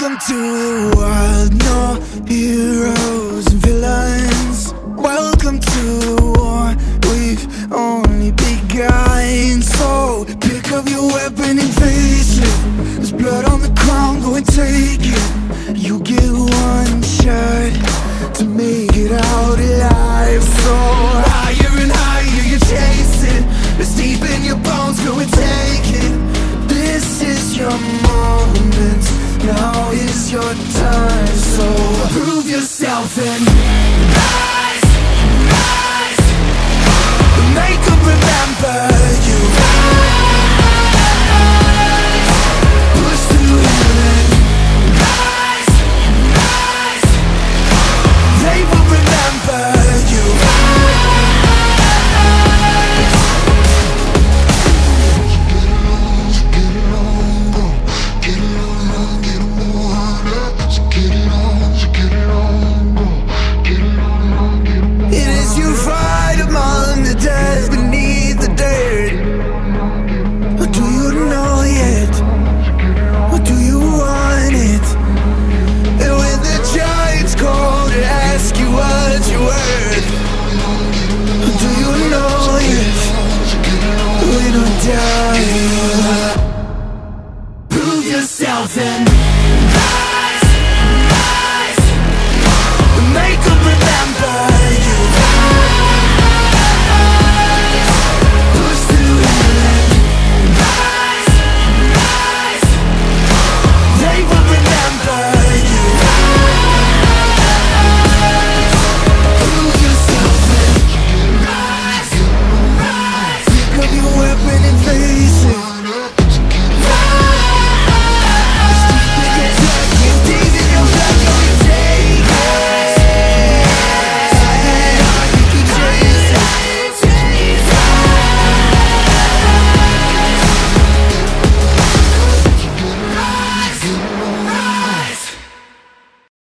Welcome to the wild, no heroes and villains. Welcome to the war, we've only begun. So pick up your weapon and face it. There's blood on the ground, go and take it. You get one shot to make it out alive. So higher and higher you chase it. It's deep in your bones, go and take it. This is your moment, now is your time. So prove yourself and rise.